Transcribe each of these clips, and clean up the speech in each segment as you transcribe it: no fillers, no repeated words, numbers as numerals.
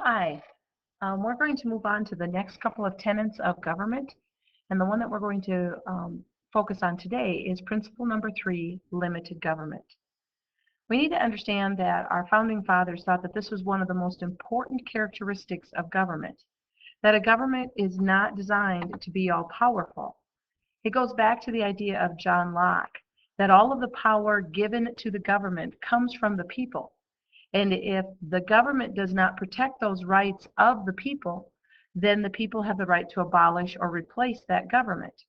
Hi, we're going to move on to the next couple of tenets of government, and the one that we're going to focus on today is principle number 3, limited government. We need to understand that our founding fathers thought that this was one of the most important characteristics of government, that a government is not designed to be all powerful. It goes back to the idea of John Locke, that all of the power given to the government comes from the people. And if the government does not protect those rights of the people, then the people have the right to abolish or replace that government.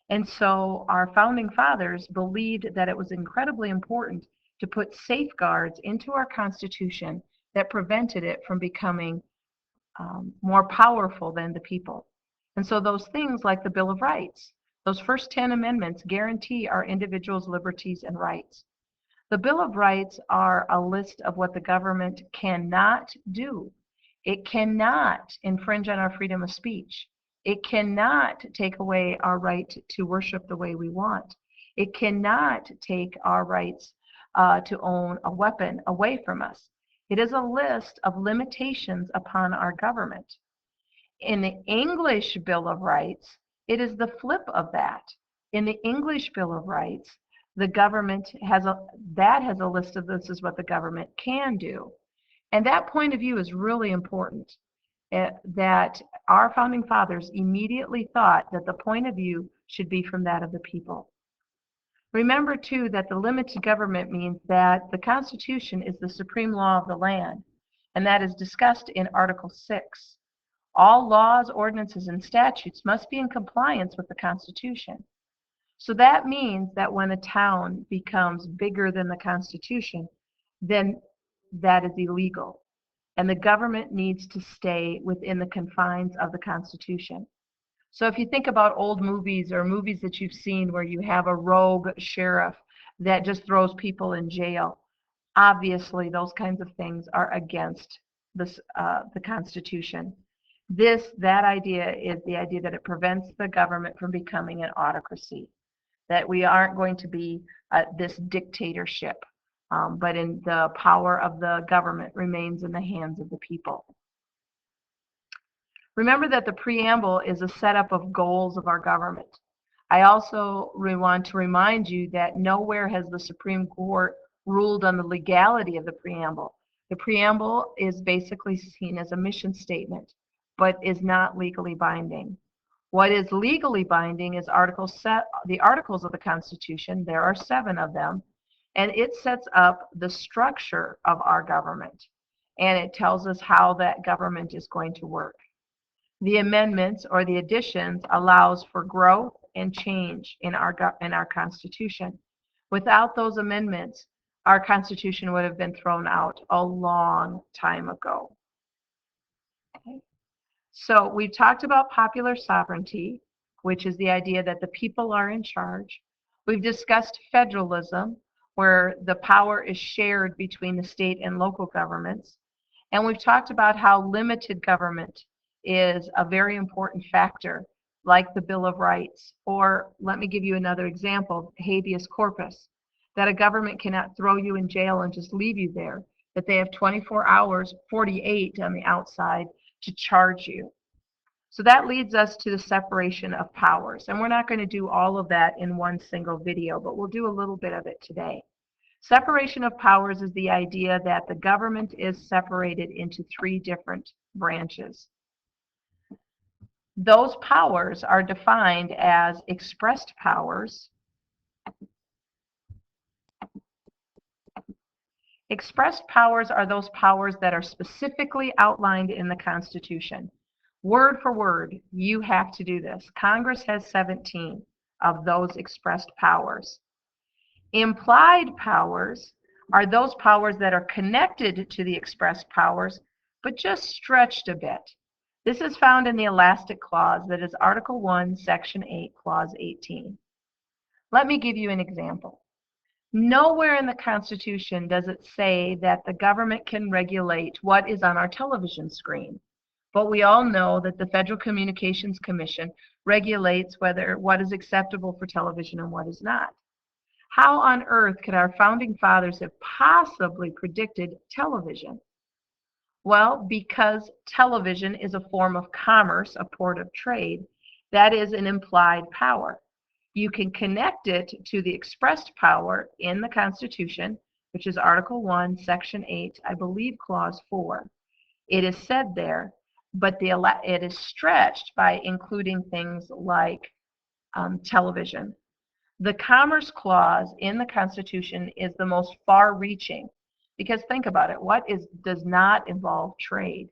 And so our founding fathers believed that it was incredibly important to put safeguards into our Constitution that prevented it from becoming more powerful than the people. And so those things like the Bill of Rights, those first 10 amendments guarantee our individuals' liberties and rights. The Bill of Rights are a list of what the government cannot do. It cannot infringe on our freedom of speech. It cannot take away our right to worship the way we want. It cannot take our rights to own a weapon away from us. It is a list of limitations upon our government. In the English Bill of Rights, it is the flip of that. In the English Bill of Rights, the government has a list of this is what the government can do. And that point of view is really important, that our founding fathers immediately thought that the point of view should be from that of the people. Remember, too, that the limited government means that the Constitution is the supreme law of the land, and that is discussed in Article 6. All laws, ordinances, and statutes must be in compliance with the Constitution. So that means that when a town becomes bigger than the Constitution, then that is illegal. And the government needs to stay within the confines of the Constitution. So if you think about old movies or movies that you've seen where you have a rogue sheriff that just throws people in jail, obviously those kinds of things are against the Constitution. That idea is the idea that it prevents the government from becoming an autocracy, that we aren't going to be this dictatorship, but in the power of the government remains in the hands of the people. Remember that the preamble is a setup of goals of our government. I also want to remind you that nowhere has the Supreme Court ruled on the legality of the preamble. The preamble is basically seen as a mission statement, but is not legally binding. What is legally binding is the Articles of the Constitution. There are 7 of them, and it sets up the structure of our government, and it tells us how that government is going to work. The amendments or the additions allows for growth and change in our Constitution. Without those amendments, our Constitution would have been thrown out a long time ago. Okay. So we've talked about popular sovereignty, which is the idea that the people are in charge. We've discussed federalism, where the power is shared between the state and local governments. And we've talked about how limited government is a very important factor, like the Bill of Rights. Or let me give you another example, habeas corpus, that a government cannot throw you in jail and just leave you there, that they have 24 hours, 48 on the outside, to charge you. So that leads us to the separation of powers. And we're not going to do all of that in one single video, but we'll do a little bit of it today. Separation of powers is the idea that the government is separated into 3 different branches. Those powers are defined as expressed powers. Expressed powers are those powers that are specifically outlined in the Constitution. Word for word, you have to do this. Congress has 17 of those expressed powers. Implied powers are those powers that are connected to the expressed powers, but just stretched a bit. This is found in the elastic clause, that is Article 1, Section 8, Clause 18. Let me give you an example. Nowhere in the Constitution does it say that the government can regulate what is on our television screen. But we all know that the Federal Communications Commission regulates what is acceptable for television and what is not. How on earth could our founding fathers have possibly predicted television? Well, because television is a form of commerce, a port of trade, that is an implied power. You can connect it to the expressed power in the Constitution, which is Article 1, Section 8, I believe Clause 4. It is said there, but it is stretched by including things like television. The Commerce Clause in the Constitution is the most far-reaching because think about it, does not involve trade?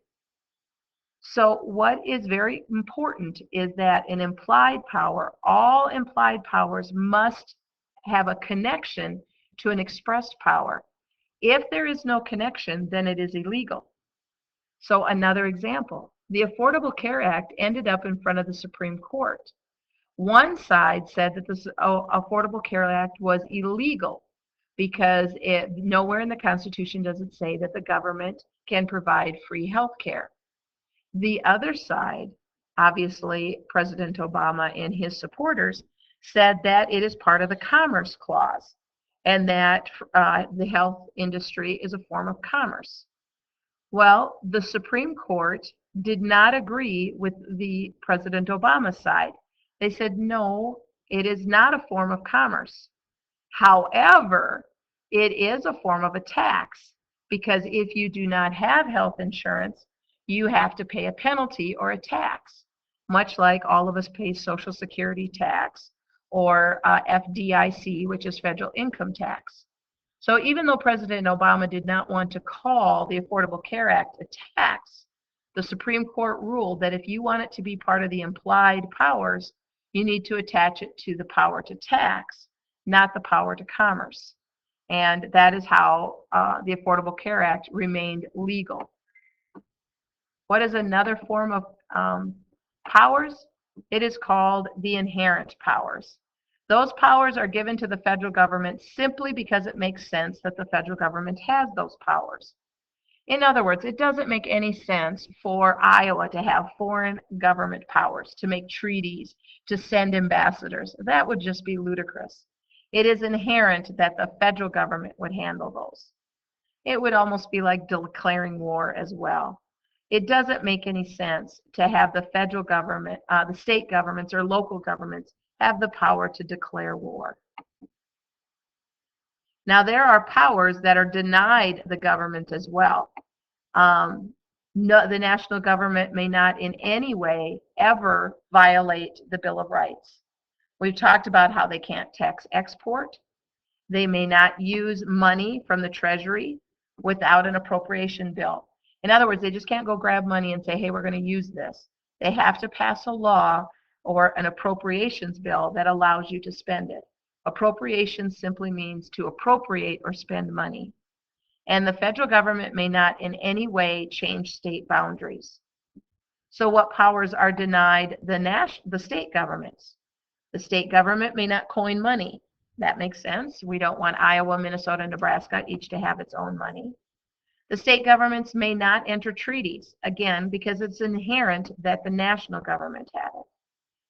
So what is very important is that an implied power, all implied powers must have a connection to an expressed power. If there is no connection, then it is illegal. So another example, the Affordable Care Act ended up in front of the Supreme Court. One side said that the Affordable Care Act was illegal because nowhere in the Constitution does it say that the government can provide free health care. The other side, obviously President Obama and his supporters, said that it is part of the Commerce Clause and that the health industry is a form of commerce. Well, the Supreme Court did not agree with the President Obama side. They said, no, it is not a form of commerce. However, it is a form of a tax because if you do not have health insurance, you have to pay a penalty or a tax, much like all of us pay Social Security tax or FDIC, which is federal income tax. So even though President Obama did not want to call the Affordable Care Act a tax, the Supreme Court ruled that if you want it to be part of the implied powers, you need to attach it to the power to tax, not the power to commerce. And that is how the Affordable Care Act remained legal. What is another form of powers? It is called the inherent powers. Those powers are given to the federal government simply because it makes sense that the federal government has those powers. In other words, it doesn't make any sense for Iowa to have foreign government powers, to make treaties, to send ambassadors. That would just be ludicrous. It is inherent that the federal government would handle those. It would almost be like declaring war as well. It doesn't make any sense to have the federal government, the state governments or local governments have the power to declare war. Now, there are powers that are denied the government as well. The national government may not in any way ever violate the Bill of Rights. We've talked about how they can't tax export. They may not use money from the Treasury without an appropriation bill. In other words, they just can't go grab money and say, hey, we're going to use this. They have to pass a law or an appropriations bill that allows you to spend it. Appropriations simply means to appropriate or spend money. And the federal government may not in any way change state boundaries. So what powers are denied the state governments? The state government may not coin money. That makes sense. We don't want Iowa, Minnesota, and Nebraska each to have its own money. The state governments may not enter treaties, again, because it's inherent that the national government had it.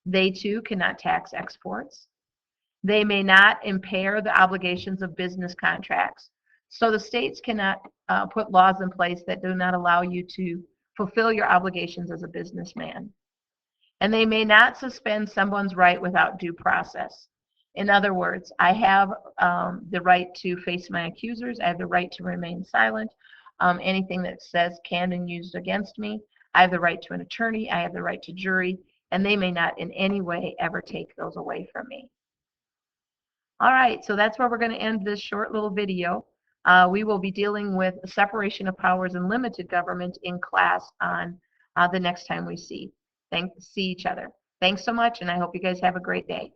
They too cannot tax exports. They may not impair the obligations of business contracts. So the states cannot put laws in place that do not allow you to fulfill your obligations as a businessman. And they may not suspend someone's right without due process. In other words, I have the right to face my accusers. I have the right to remain silent. Anything that says can and used against me, I have the right to an attorney. I have the right to jury. And they may not in any way ever take those away from me. All right, so that's where we're going to end this short little video. We will be dealing with separation of powers and limited government in class on the next time we see each other. Thanks so much, and I hope you guys have a great day.